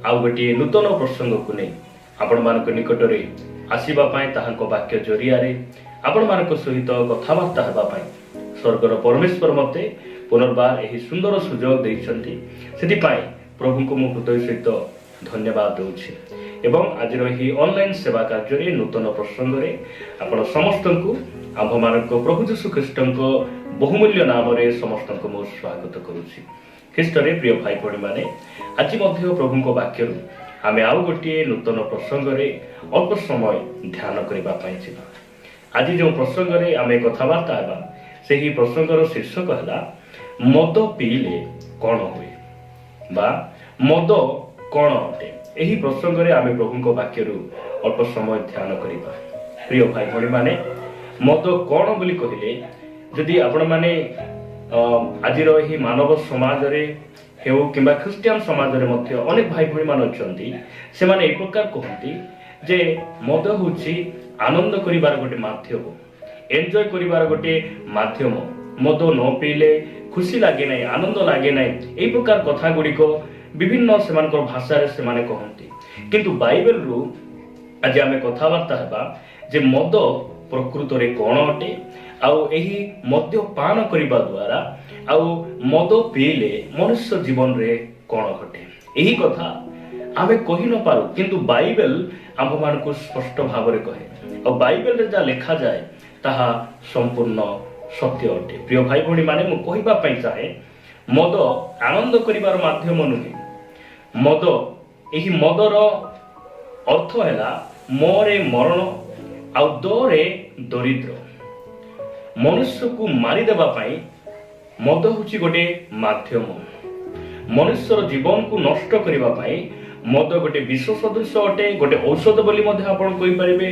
आउ गोटे नूतन प्रसंग को नहीं आपण मान निकटरे आसवा वाक्य जरिया आपण मान सहित कथबार्ता होगापी स्वर्गर परमेश्वर मते पुनर्बार यही सुंदर सुजोग देइछंती सेतिपाई प्रभु को मु हृदय सहित धन्यवाद दूची एवं आज यही ऑनलाइन सेवा कार्य नूतन प्रसंग रे आपण समस्त को आंभ मानक प्रभु यीशु ख्रीष्ट बहुमूल्य नाम रे समस्त को मु स्वागत करुछि। ख्रीष्ट रे प्रिय भाई भणी माने आज मध्य प्रभु को वाक्य आमे आउ गोटे नूतन प्रसंग रे अल्प समय ध्यान करबा पई छिबा। आज जो प्रसंग रे आमे कथाबार्ता हेबा सेही प्रसंगर शीर्षक हला मद पीले कौन हुए बा मद कौन अटे। यही प्रसंग रे आमे प्रभु को वाक्य अल्प समय ध्यान करिबा। प्रिय भाई भणी माने मद कौन बोली कहिले जदि आपण माने आज यही मानव समाज रे हेउ किंबा ख्रिस्टियन समाज रे मध्य अनेक भाई भणी मान अछंती से माने एक प्रकार कहंती जे मद होछि आनंद करिवार गोटे माध्यम, एन्जॉय करिवार गोटे माध्यम। मद न पीले खुशी लागे नहीं, आनंद लागे नहीं, एई प्रकार कथा गुड़िक विभिन्न सेमानकर भाषा रे सेमाने कहंती। किंतु बाइबल रु आज आमे कथाबार्ता हेबा जे मद प्रकृत रे कोन अटे आउ एही मद्यपान करिबा द्वारा आउ मद पीले मनुष्य जीवन रे कोन घटे। एही कथा आमे कहि न पारू किंतु बाइबल आम मान को स्पष्ट भाव रे कहे और बाइबल रे जा लिखा जाए ताहा संपूर्ण सत्य अटे। प्रिय भाई भणी माने मु कहिबा पई चाहे मद आनंद करिवार माध्यम नुहे। मद एही मदर अर्थ हैला मोरे मरण आउ दरे दरिद्र। मनुष्य को मारी देबा पई मद होची गोटे माध्यम। मनुष्यर जीवन को नष्ट करिबा पई मद गोटे विष सदृश अटे, गोटे औषध बोली मध्य आपण कहि परिबे।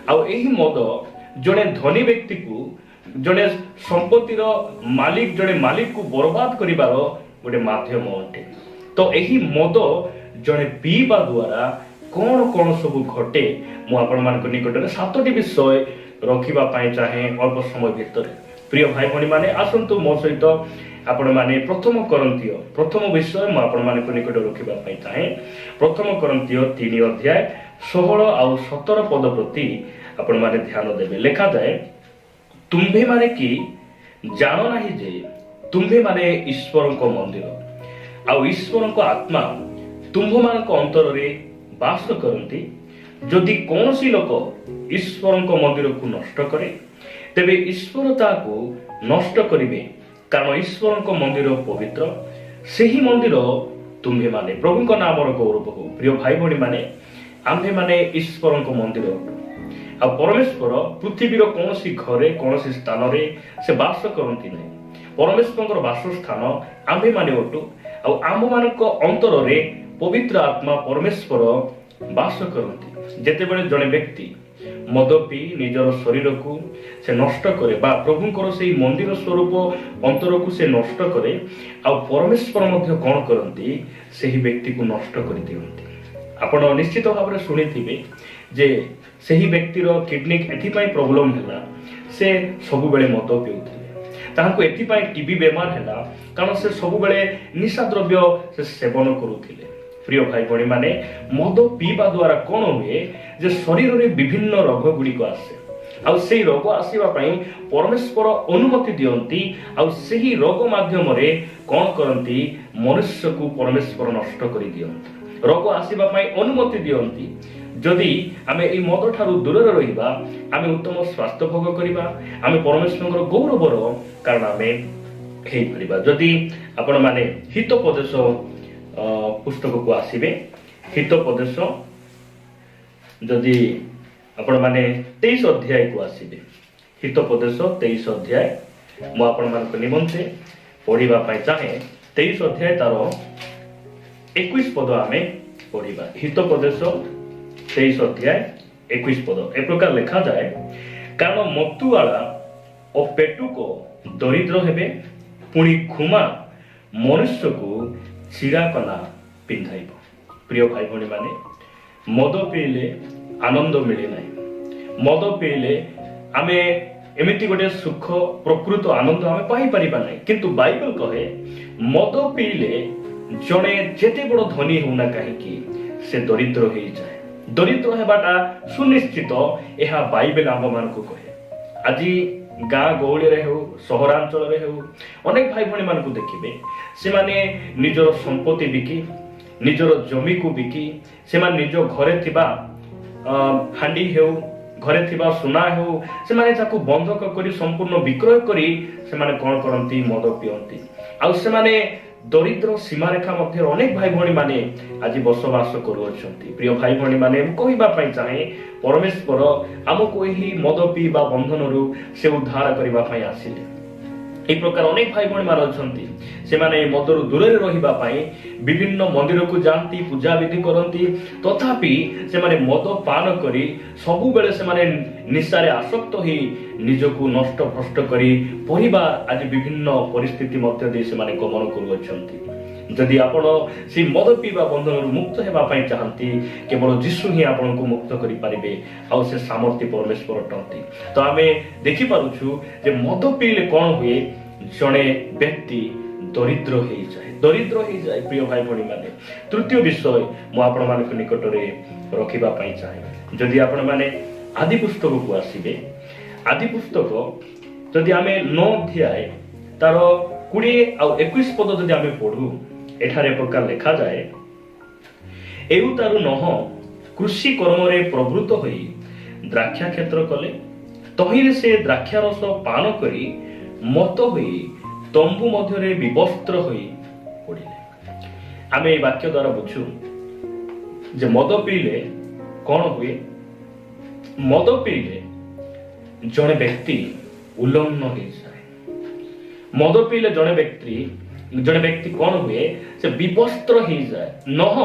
आउ एही मद जने धनी व्यक्ति को जने संपत्तिर मालिक जने मालिक को बर्बाद करिबार गोटे माध्यम अटे। तो एही मद जने पीबा द्वारा कौन कौन सब घटे मु आपण मान निकटरे 7टी विषय रखिबा पाई चाहे अल्प समय भितर। प्रिय भाई भणी माने आसंतु मो सहित आपण माने प्रथम करंतिय प्रथम विषय मु आपण मान निकट रखिबा पाई चाहे प्रथम करंतिय 3 अध्याय 16 आउ 17 पद प्रति आपण माने ध्यान देबे। लिखा जाए तुम्भे माने कि जानो नाही जे तुम्भे माने ईश्वर को मंदिर आउ ईश्वर को आत्मा तुम्भ मान को अंतर रे वास करंती। जदि कौनसी लोक ईश्वर को मंदिर को नष्ट करे तेबे ईश्वर ताको नष्ट करिवे, कारण ईश्वर को मंदिर पवित्र सेही मंदिर तुम्भे माने। प्रभु को नाम गौरव हो। प्रिय भाई भणी माने आम्भे माने ईश्वर को मंदिर आ परमेश्वर पृथ्वीर कौनसी घरे कौनसी स्थान रे से वास करंती नहीं। परमेश्वर वासस्थान आम्भे माने अटु आ आम मानक अंतर रे पवित्र आत्मा परमेश्वर वास करती। जेतेबेले जने व्यक्ति मद पी निजर शरीर को से नष्ट करे बा प्रभुंकर से मंदिर स्वरूप अंतर को से नष्ट करे आ परमेश्वर मध्य कौन करती सेही व्यक्ति को नष्ट कर दियंती। आपण निश्चित भाव में शुणिथिबे जे सेही व्यक्तिर किडनी एथिपाई प्रॉब्लम हैला से सबु बेले मद पिउथिले, ताहाको एथिपाई टीबी बेमार हैला कारण से सबु बेले निशा द्रव्य से सेवन करूथिले। प्रिय भाई भणी माने मद पीबा द्वारा कौन हुए जे शरीर रे विभिन्न रोग गुड़िक आसे आउ सेही रोग आसीबा पई परमेश्वर अनुमति दियंती आउ सेही रोग माध्यम रे कौन करंती मनुष्य को परमेश्वर नष्ट करि दियंती, रोग आसीबा पई अनुमति दियंती। जदि आमे ए मद ठारू दूर रहिबा आमे उत्तम स्वास्थ्य भोग करिबा, आमे परमेश्वर गौरवर कारण आमे हेइ परिबा। जदि आपण माने हितोपदेश पुस्तक को आसीबे हितोपदेश जदि आपण माने 23 अध्याय को आसीबे हितोपदेश 23 अध्याय मु आपण मान को निमंते पढिबा पई चाहे 23 अध्याय तार 21 पद आमे पढिबा। हितोपदेश 23 अध्याय 21 पद ए प्रकार लिखा जाए, कारण मतुआला और पेटुको दरिद्र हेबे पुणी खुमा मनुष्य को चिराकना पिंधाइब। प्रिय भाई भणी माने मद पीले आनंद मिले नहीं। मद पीले आमे एमिति गोटे सुख प्रकृत आनंद आमे पाई परिबा नहीं। किंतु बाइबल कहे मद पीले जणे जेते बड़ धनी होना कहीं से दरिद्र हो जाए। दरिद्र हेबाटा सुनिश्चित यह बाइबल आम मान को कहे। आज गाँ गहली रे हो सहरांचल रे हो अनेक भाई भणी मान को देखिबे से माने निजर संपत्ति बिकी निजर जमी को बिकी से माने निज घरे थिबा हांडी हेउ घरे थिबा सुना हेउ से माने ताकू बंधक करी संपूर्ण विक्रय करी से माने कोन करंती मद पियंती आ से माने दरिद्र सीमा रेखा मध्य अनेक भाई भणी माने आज बसवास करूछंती। प्रिय भाई भणी माने कहबा पई चाहे परमेश्वर हमको एही मद पीबा बंधनरु से उद्धार करबा पई आसिले। ए प्रकार अनेक भाई भणी मान अछंती से माने मदरु दूरे रहिबा पई विभिन्न मंदिर को जानती पूजा विधि करंती तथापि से माने मद पान करी सबु बेले से माने निशारे आसक्त होई निजको नष्ट भ्रष्ट करी परिवार आज विभिन्न परिस्थिति मध्य दे से माने गमन करूछंती। जदि आपण से मद पीबा बंधन मुक्त हेबा पई चाहंती केवल यीशु ही आपण को मुक्त करि परिबे आ से सामर्थ्य परमेश्वर टंती। तो आमे देखि पारुछु जे मद पीले कोन हुए जणे व्यक्ति दरिद्र हो जाए। प्रिय भाई भणी माने तृतीय विषय मु आपण मानक निकट रे रखिबा पई चाहे। जदि आपण माने आदि पुस्तक को आसीबे आदि पुस्तक जदि आमे 9 अध्याय तार 20 आ 21 पद जदि आमे पढू एठारे प्रकार लिखा जाए एउ तारु नह कृषि कर्म रे प्रवृत्त होई द्राक्षा क्षेत्र कले तहिरे से द्राक्षा रस पान करी मत होई तंबू मध्य रे विवस्त्र होई पड़िले। आमे ए वाक्य द्वारा बुझू जे मद पीले कोन हुए। मद पीले जणे व्यक्ति उल्लंघन हो जाए। मद पीले जणे व्यक्ति कौन हुए से विवस्त्र हो जाए। नह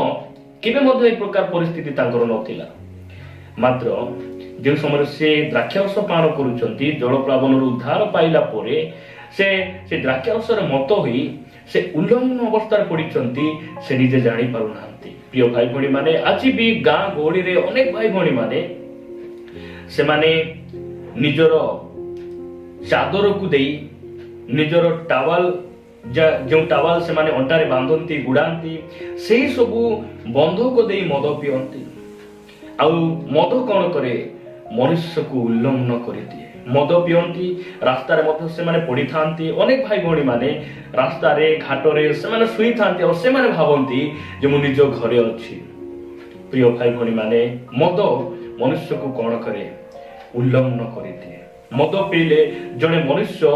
केबे मध्य एक प्रकार परिस्थिति तांकर नथिला मात्र जो समय से द्राक्षारस पान करूचंती जल प्लावन उद्धार पाइला परे से द्राक्षारस रे मत होई से उल्लंघन अवस्था पड़िचंती से निजे जानि पारु नांती। प्रिय भाई भणी माने आज भी गाँ गहली रे अनेक भाई भणी माने से माने निजर चादर को देई निजर टावल जो टावल से माने अंटारे बांधती गुड़ाती से सबू बंधक दे मद पियंती। आउ मद कौन करे मनुष्य को उल्लंघन कर दिए। मद पियंती रास्ता रे मध्य से माने पड़ी थांती। अनेक भाई भणी माने रास्ता रे घाट रे से माने सुई थांती और से माने भावंती जे मु निज घरे अछि। प्रिय भाई भणी माने मद मनुष्य को कौन करे उल्लंघन कर दिए। मद पीले जड़े मनुष्य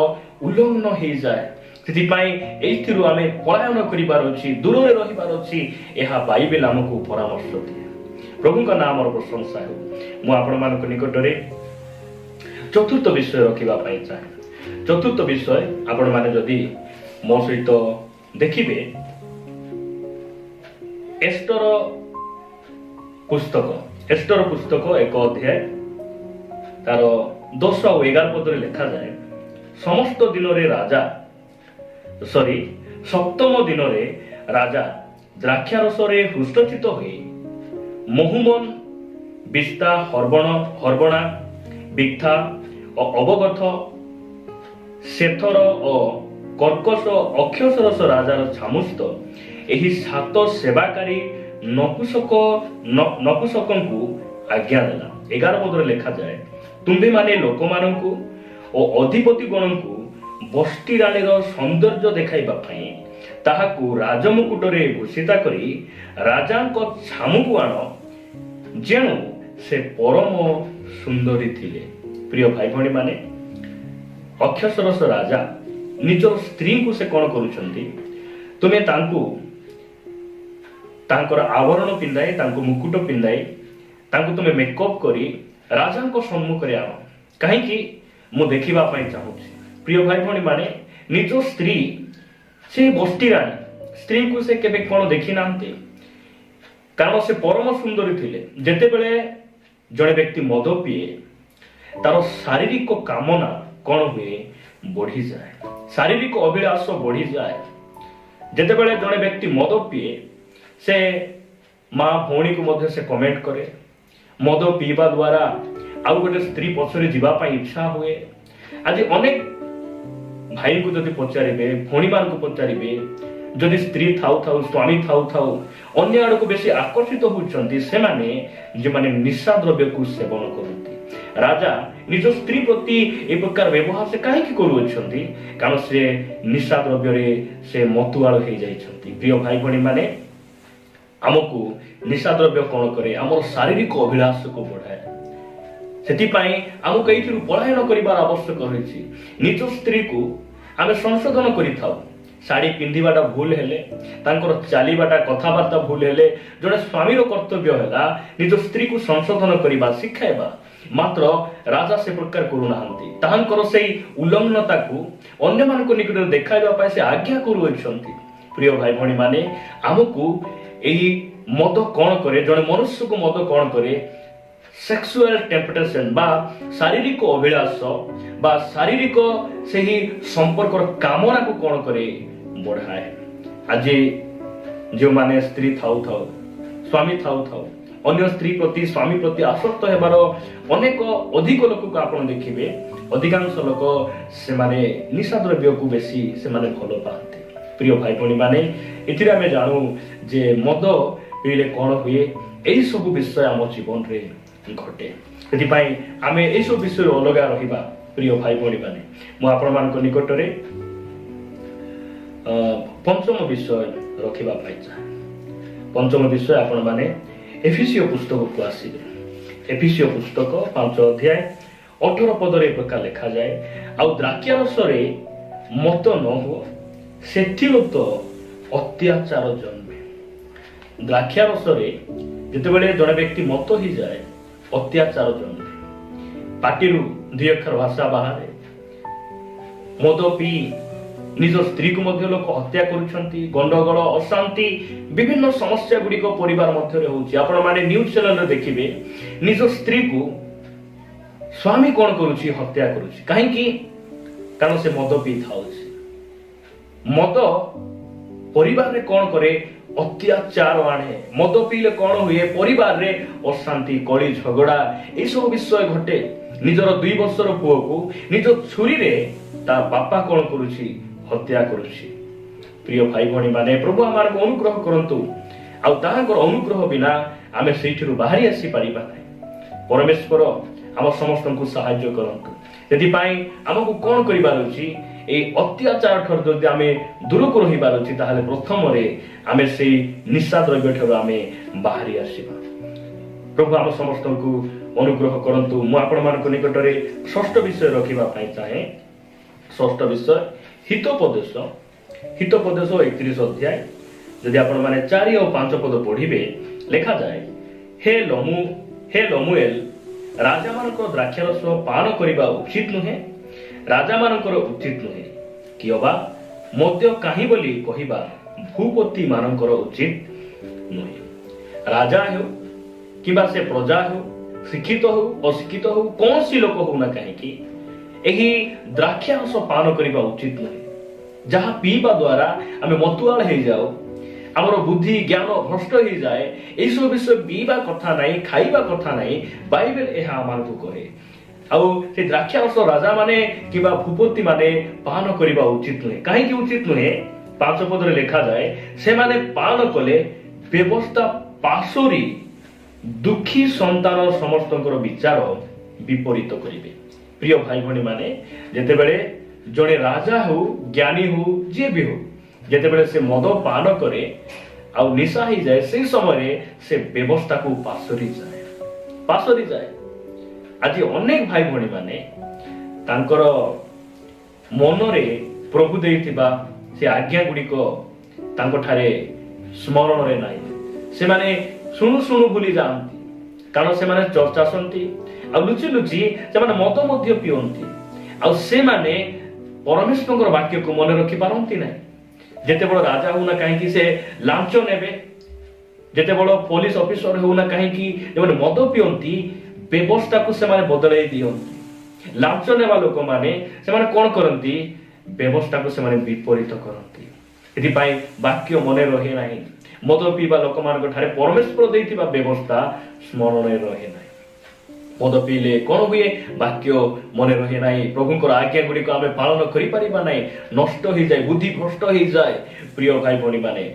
उल्लंघन हो जाए। सेतिपाई एथिरु आमे पलायन करिबार अछि दूर रे रहिबार अछि एहा बाइबल हमकु परामर्श दिए। प्रभु का नाम और प्रशंसा हो। मु आपण मानक निकट रे चतुर्थ विषय रखिबा पई चाहे। चतुर्थ विषय आपण माने जदी मो सहित देखिबे एस्टर पुस्तक एक अध्याय तार 10 और 11 पद रे लिखा जाए समस्त दिन रे राजा सप्तम दिन रे राजा द्राक्षारस रे हृष्टचित होई महुमन बिस्ता हर्बणा बिक्था और अवगथ सेथर और कर्कश अक्षसरस राजार छामुस्त एही 7 सेवाकारी नपुसकंकु आज्ञा देला। 11 पदरे लिखा जाए तुम्बे माने लोक मानंकु और अधिपति गणंकु बस्ती राणीर सौंदर्य देखाइबा पई ताहाकु राजमुकुटरे भूषिता करी राजांक छामुकु आण जेणु से परम सुंदरी थिले। प्रिय भाई भणी माने अक्षसरस राजा निजर स्त्री को से कौन करूछंती तुमे तांकु तांकर आवरण पिंदाई तांकु मुकुट पिंदाई तांकु तुमे मेकअप करी राजांक सम्मुख रे आण काहे कि मु देखिबा पई चाहूची। प्रिय भाई भणी माने निज स्त्री से बस्ती राणी स्त्री को से केबे कोन देखि नांती कारण से परम सुंदरी थिले। जेते बेले जड़े व्यक्ति मद पिए तार शारीरिक कामना कौन हुए बढ़ी जाए। शारीरिक अभिलाष बढ़ी जाए। जेते बेले जड़े व्यक्ति मद पिए से माँ भौणी को मध्य से कमेंट करे मद पीवा द्वारा आउ गोटे स्त्री पछरे जीवा पाई इच्छा हुए। आज अनेक भाई को जदि पचारे भौणी मान को पचारे जदि स्त्री थाउ थाउ स्वामी थाउ थाउ अन्य आड़क बेसी आकर्षित होउछंती सेमाने जे माने निशा द्रव्य को सेवन करती। राजा निज स्त्री प्रति ए प्रकार व्यवहार से काहे करूछंती कारण से निशा द्रव्य रे से मतुआळ हे जाइछंती। प्रिय भाई भणी माने हमकु निशा द्रव्य कोन करे हमर शारीरिक अभिलाष को बढ़ाए सेति पई हमकु एथिरु पलायन करिवार आवश्यक होइछि। निज स्त्री को आमे संशोधन करिथाउ। साड़ी पिंधिबाटा भूल हेले तांकर चालीबाटा कथाबार्ता भूल हेले जड़े स्वामीर कर्तव्य हैला निज स्त्री को संशोधन करिबा शिखाइबा। मात्र राजा से प्रकार करूनाहांती तांकर सेई उल्लंघनता को अन्य मानक निकट देखाइबा पई से आज्ञा करूछंती। प्रिय भाई भणी माने हमकु एही मद कोन करे जड़े मनुष्य को मद कोन करे सेक्सुअल टेम्पटेशन बा शारीरिक अभिलाष बा शारीरिक सेही संपर्कर कामना को कोन करे बढ़ाए। आज जो माने स्त्री थाउ थाउ स्वामी थाउ थाउ अन्य स्त्री प्रति स्वामी प्रति आसक्त हेबार अनेक अधिक लोक को आपण देखिबे अधिकांश लोक से माने निशा द्रव्य को बेसी से माने भलो पाते। प्रिय भाई भणी माने एथिरे आमे जानू जे मद पीले कोन हुए एई सब विषय हम जीवन रे घटे सेति पई आमे एई सब विषय अलगा रहिबा। प्रिय भाई भणी माने मु आपण मान निकट रे पंचम विषय रखिबा पाई चाहे। पंचम विषय आपण माने एफिसियो पुस्तक को आसीबे। एफिसियो पुस्तक 5 अध्याय 18 पद रे प्रकार लिखा जाए आ द्राक्षारस रे मत न हो सेथिरो तो अत्याचार जन्मे। द्राक्षारस रे जेतेबेले जणे व्यक्ति मत ही जाए अत्याचार जन्मे। पाटिरु दुई अक्षर भाषा बाहर मद पी निज स्त्री को मध्य लोक हत्या करुछंती गंडगोल अशांति विभिन्न समस्या गुडी को परिवार मध्य रे होउची। आपण माने न्यूज चैनल रे देखिबे निज स्त्री को स्वामी कोन करूची हत्या करूची काहे कि कारण से मद पी थाउची। मद परिवार रे कोन करे अत्याचार आणे। मद पीले कोन हुए परिवार रे अशांति कली झगड़ा ए सब विषय घटे। निजर 2 वर्षर पुओ को निज छुरी रे ता बापा कोन करूची हत्या करूची। प्रिय भाई भणी माने प्रभु आमार को अनुग्रह करंतु आ ताहाकर अनुग्रह बिना आमे सेठिरु बाहरी आसी परिबा नै। परमेश्वर हम समस्त को सहाय्य करंतु। यदि पाई हमकु कोन करिबार अछि ए अत्याचार ठर जदि आमे दूर को रहिबार अछि ताहाले प्रथम रे आमे सेई निशा द्रव्य ठर आमे बाहरी आसीबा। प्रभु हम समस्त को अनुग्रह करंतु। मु आपण मान को निकट रे षष्ठ विषय रखिबा पाई चाहे। षष्ठ विषय हितोपदेश 31 अध्याय यदि आपण माने 4 और 5 पद पढ़िबे लिखा जाए हे लमुएल राजा मानकर द्राक्षारस पान करिबा उचित नुहे राजा मानकर उचित नुहे कियबा मध्य काहे बोली कहिबा भूपति मानकर उचित नुहे। राजा हो किबा से प्रजा हो शिक्षित हो अशिक्षित हो कौन सी लोक हो ना कहे कि एही द्राक्षारस पान करिबा उचित नुहे जहा पीबा द्वारा आमे मतुआल हे जाओ हमर बुद्धि ज्ञान भ्रष्ट हो जाए ए सब विषय पीबा कथा नहीं खाइबा कथा नहीं बाइबल एहा मानतु करे। आउ से द्राक्षारस राजा माने किबा भूपति माने पान करिबा उचित नुहे काहे कि उचित नुहे 5 पद रे लिखा जाए से माने पान कले व्यवस्था पासोरी दुखी संतान समस्तଙ୍କର विचार विपरीत करिवे। प्रिय भाई भणी माने जेते बेले जड़े राजा हो ज्ञानी हो जे भी हो जेते बेले से मद पान करे आ निशा ही जाए से समय से व्यवस्था को पासोरी जाए। आज अनेक भाई भणी माने तांकर मन रे प्रभु देइतिबा से आज्ञा गुडी को तांको ठारे स्मरण रे नाही से माने सुनु सुनु भूली जाती कारण से माने चर्चा सुनती आ लुचि लुचि से माने मद मध्य पियंती आ से माने परमेश्वर वाक्य को मन रखी पारंती ना। जेते बड़ राजा हो ना कहीं कि से लांच नेबे जेते बड़ पुलिस ऑफिसर हो ना कहीं कि जेबे मद पियंती व्यवस्था को से माने बदलाई दियंती। लांच नेबा लोक माने से माने कोन करंती व्यवस्था को से माने विपरीत करंती। एथि पई वाक्य मने रहे नाही मद पीबा लोक मान ठारे परमेश्वर देइतिबा व्यवस्था स्मरण रहे नाही। मद पीले कौन हुए वाक्य मन रहे ना प्रभुंर आज्ञा गुड़िक आम पालन कर नष्ट हो जाए बुद्धि भ्रष्ट हो जाए। प्रिय भाई भाई मैंने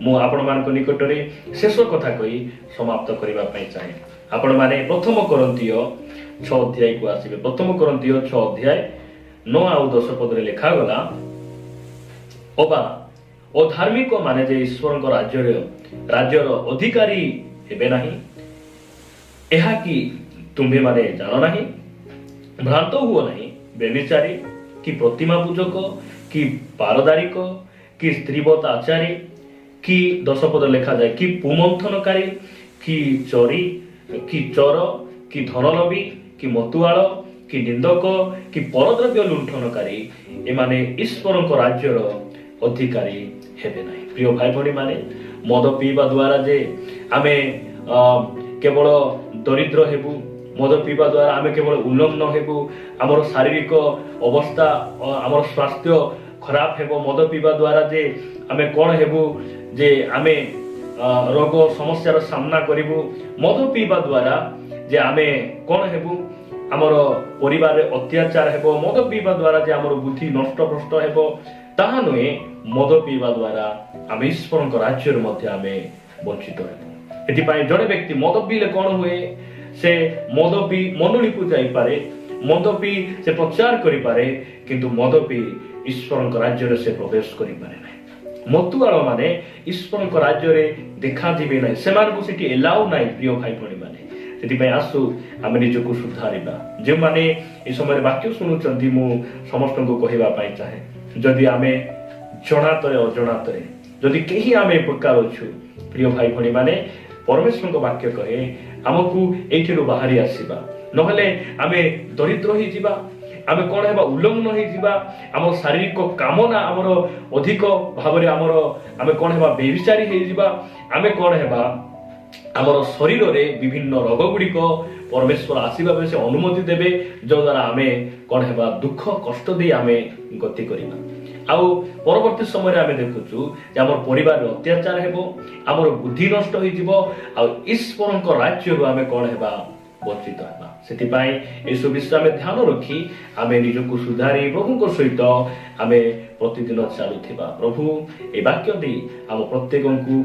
मुझे निकट में शेष कथा कही समाप्त करने चाहे। आपण मैंने प्रथम करंतीय 6 अध्याय को आसवे। प्रथम करंतीय 6 अध्याय 9 आउ 10 पद लिखा गला अबा अधार्मिक माने जे ईश्वर राज्यर अधिकारी हेबे नहीं एहा कि तुम्हें माने जान नहीं। भ्रांत हुओ नहीं व्यभिचारी कि प्रतिमा पूजक कि पारदारिक कि स्त्रीवत आचारी कि 10 पद लिखा जाए कि पुमंथनकारी कि चोरी कि चोर कि धनलोभी कि मतुआल कि निंदक कि परद्रव्य लुंठनकारी एमाने ईश्वर राज्यर अधिकारी हेबे नहीं। प्रिय भाई भाई माने मद पीवा द्वारा जे आमे केवल दरिद्र हेबु मद पीवा द्वारा आमे केवल उल्लंघन हेबु आमर शारीरिक अवस्था आमर स्वास्थ्य खराब हेबो। मद पीवा द्वारा जे आमे कोन हेबु जे आमे रोग समस्यार सामना करिबु। मद पीवा द्वारा जे आमे कोन हेबु आमर परिवार अत्याचार हेबो। मद पीवा द्वारा जे आमर बुद्धि नष्ट भ्रष्ट हेबो ताहा नुहे मद पीवा द्वारा आमे ईश्वर राज्यर मध्य आमे वंचित हेबु। एथिपाई जड़े व्यक्ति मद पीले कौन हुए से मद पी मंडली को जाई पारे मद पी से प्रचार करि पारे किंतु मद पी ईश्वर राज्य से प्रवेश करि पारे नहीं। मतुआल माने ईश्वर राज्य देखा दिबे नहीं सेमानकु सेठी एलाउ नहीं। प्रिय भाई भाई माने सेथिपाई आसु आमे निजको सुधारिबा। जे माने ए समय वाक्य सुनुचंती मु समस्त को कहिबा पाई चाहे जदि आमे जनातरे अजनातरे जदि केही आमे प्रकार अछु प्रिय भाई भाई माने परमेश्वर वाक्य कहे आमको एठिरु बाहरी आसीबा नहले आमे दरिद्र ही जीवा आमे कोन हेबा उल्लंघन ही जीवा आम शारीरिक कामना आमर अधिक भाबरे आमे कोन हेबा बेविचारी ही जीवा आमे कोन हेबा आमर शरीर रे विभिन्न रोग गुड़िक परमेश्वर आसीबा बेले अनुमति देबे जो द्वारा आमे कोन हेबा दुख कष्ट दे आमे गति करिबा। आउ परवर्ती समय आमे देखुचु जे हमर परिवार अत्याचार हेबो हमर बुद्धि नष्ट होई जीवो आ ईश्वरक राज्य रो आमे कोन हेबा वंचित हेबा। सेति पई ए सब विषय आमे ध्यान रखी आमे निजको सुधारी प्रभुक सहित आमे प्रतिदिन चालुथिबा। प्रभु ए वाक्य दे हम प्रत्येकଙ୍କୁ